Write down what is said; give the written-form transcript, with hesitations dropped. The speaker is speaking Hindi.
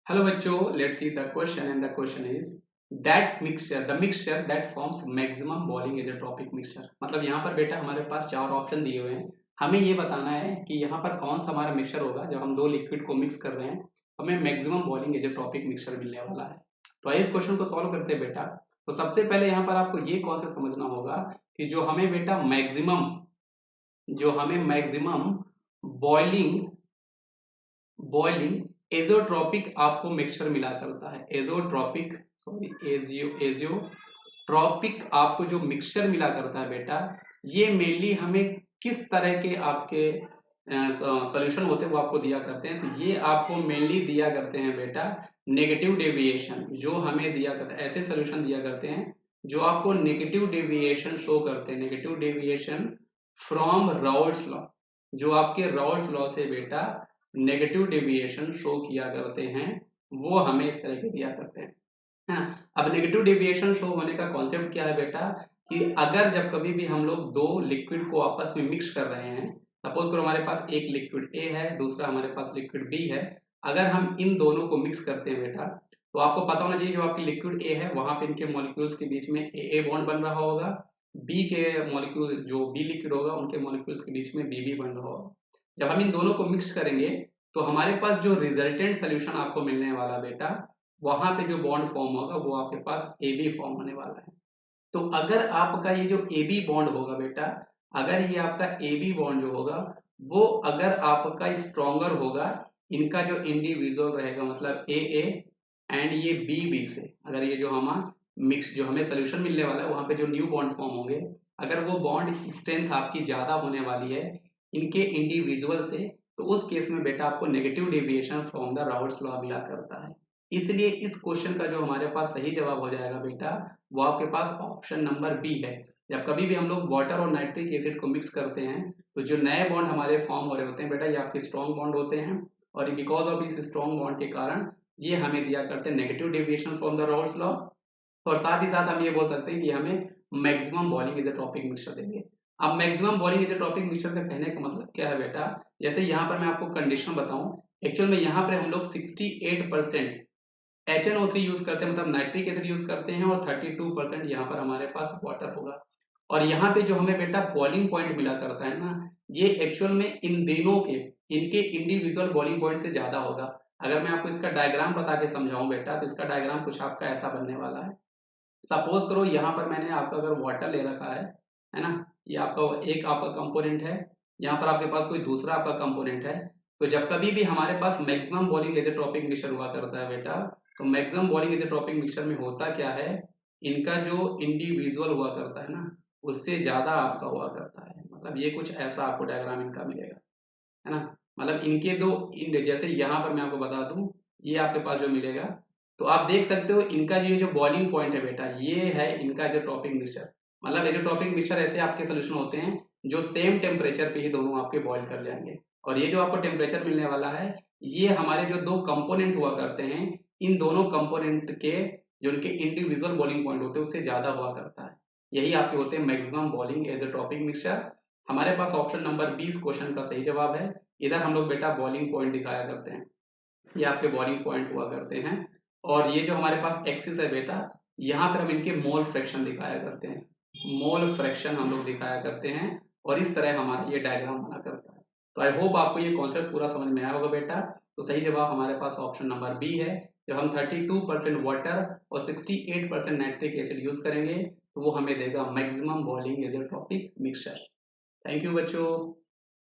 Hello बच्चों, let's see the question and the question is that mixture, the mixture that forms maximum boiling isotropic mixture। मतलब यहाँ पर बेटा हमारे पास चार ऑप्शन दिए हुए हैं। हमें ये बताना है कि यहाँ पर कौन सा हमारा मिक्सचर होगा जब हम दो लिक्विड को मिक्स कर रहे हैं हमें मैक्सिमम बॉइलिंग isotropic मिक्सचर मिलने वाला है। तो आइए इस क्वेश्चन को सॉल्व करते हैं बेटा। तो सबसे पहले यहाँ पर आपको ये कॉन्सेप्ट समझना होगा कि जो हमें मैक्सिमम बॉइलिंग बॉइलिंग एजोट्रॉपिक आपको मिक्सचर मिला करता है। एजियोट्रॉपिक आपको जो मिक्सचर मिला करता है बेटा, ये मेनली हमें किस तरह के आपके सोल्यूशन होते हैं वो आपको दिया करते हैं। तो ये आपको मेनली दिया करते हैं बेटा नेगेटिव डेविएशन, जो हमें दिया करता है ऐसे सोल्यूशन दिया करते हैं जो आपको नेगेटिव डेविएशन शो करते हैं। Negative deviation from Raoult's law, जो आपके राउल्ट्स लॉ से बेटा नेगेटिव डेविएशन शो किया करते हैं, वो हमें इस तरह के दिया करते हैं। हाँ, अब नेगेटिव डेविएशन शो होने का कॉन्सेप्ट क्या है बेटा कि अगर जब कभी भी हम लोग दो लिक्विड को आपस में मिक्स कर रहे हैं, सपोज करो हमारे पास एक लिक्विड ए है, दूसरा हमारे पास लिक्विड बी है। अगर हम इन दोनों को मिक्स करते हैं बेटा, तो आपको पता होना चाहिए जो आपकी लिक्विड ए है वहां पे इनके मॉलिक्यूल्स के बीच में ए बॉन्ड बन रहा होगा, बी के मॉलिक्यूल जो बी लिक्विड होगा उनके मॉलिक्यूल्स के बीच में बी बन रहा होगा। जब हम इन दोनों को मिक्स करेंगे तो हमारे पास जो रिजल्टेंट सोल्यूशन आपको मिलने वाला बेटा, वहां पे जो बॉन्ड फॉर्म होगा वो आपके पास ए बी फॉर्म होने वाला है। तो अगर आपका ये जो ए बी बॉन्ड होगा बेटा, अगर ये आपका ए बी बॉन्ड जो होगा वो अगर आपका स्ट्रॉन्गर होगा, इनका जो इंडिविजुअल रहेगा मतलब ए एंड ये बी से, अगर ये जो हमारा मिक्स जो हमें सोल्यूशन मिलने वाला है वहां पे जो न्यू बॉन्ड फॉर्म होंगे, अगर वो बॉन्ड स्ट्रेंथ आपकी ज्यादा होने वाली है इनके इंडिविजुअल से, तो उस केस में बेटा आपको negative deviation from the Raoult's law मिला करता है। इसलिए इस क्वेश्चन का जो हमारे पास सही जवाब हो जाएगा बेटा, वो आपके पास ऑप्शन नंबर बी है। जब कभी भी हम लोग वाटर और नाइट्रिक एसिड को मिक्स करते हैं तो जो नए बॉन्ड हमारे फॉर्म हो रहे होते हैं बेटा, ये आपके स्ट्रॉन्ग बॉन्ड होते हैं, और बिकॉज ऑफ इस स्ट्रॉन्ग बॉन्ड के कारण ये हमें दिया करते हैं negative deviation from the Raoult's law. और साथ ही साथ हम ये बोल सकते हैं कि हमें मैक्सिमम बॉइलिंग इज़ोट्रॉपिक मिक्सचर देंगे। अब मैक्सिमम बॉइलिंग इज़ोट्रॉपिक मिक्सचर का कहने का मतलब क्या है बेटा, जैसे यहाँ पर मैं आपको कंडीशन बताऊं, एक्चुअल में यहाँ पर हम लोग 68% HNO3 यूज करते हैं, मतलब नाइट्रिक एसिड यूज करते हैं, और 32% यहाँ पर हमारे पास वाटर होगा। और यहाँ पे जो हमें बेटा बॉइलिंग पॉइंट मिला करता है ना, ये एक्चुअल में इन तीनों के इनके इंडिविजुअल बॉइलिंग पॉइंट से ज्यादा होगा। अगर मैं आपको इसका डायग्राम बता के समझाऊं बेटा, तो इसका डायग्राम कुछ आपका ऐसा बनने वाला है। सपोज करो यहाँ पर मैंने आपका अगर वाटर ले रखा है ना, ये आपका एक आपका कंपोनेंट है, यहाँ पर आपके पास कोई दूसरा आपका कंपोनेंट है। तो जब कभी भी हमारे पास मैक्सिमम बॉइलिंग एजेट्रोपिक मिक्सचर हुआ करता है बेटा, तो मैक्सिमम बॉइलिंग एजेट्रोपिक मिक्सचर में होता क्या है, इनका जो इंडिविजुअल हुआ करता है ना, उससे ज्यादा आपका हुआ करता है। मतलब ये कुछ ऐसा आपको डायग्राम इनका मिलेगा, है ना। मतलब इनके दो जैसे यहाँ पर मैं आपको बता दूं, ये आपके पास जो मिलेगा, तो आप देख सकते हो इनका ये जो बॉइलिंग पॉइंट है बेटा, ये है इनका जो टॉपिक मिक्सचर। मतलब ये जो टॉपिक मिक्सचर ऐसे आपके सोल्यूशन होते हैं जो सेम टेम्परेचर पे ही दोनों आपके बॉईल कर जाएंगे। और ये जो आपको टेम्परेचर मिलने वाला है, ये हमारे जो दो कंपोनेंट हुआ करते हैं, इन दोनों कंपोनेंट के जो उनके इंडिविजुअल बॉइलिंग पॉइंट होते हैं उससे ज्यादा हुआ करता है। यही आपके होते हैं मैक्सिमम बॉइलिंग एजेट्रोपिक मिक्सचर। हमारे पास ऑप्शन नंबर 20 क्वेश्चन का सही जवाब है। इधर हम लोग बेटा बॉइलिंग पॉइंट दिखाया करते हैं, ये आपके बॉइलिंग पॉइंट हुआ करते हैं। और ये जो हमारे पास एक्सिस है बेटा, यहाँ पर हम इनके मोल फ्रैक्शन दिखाया करते हैं, मोल फ्रैक्शन हम लोग दिखाया करते हैं, और इस तरह हमारा ये डायग्राम बना करता है। तो आई होप आपको ये कॉन्सेप्ट पूरा समझ में आया होगा बेटा। तो सही जवाब हमारे पास ऑप्शन नंबर बी है। जब हम 32% वाटर और 68% नाइट्रिक एसिड यूज करेंगे तो वो हमें देगा maximum boiling azeotropic mixture. Thank you बच्चों।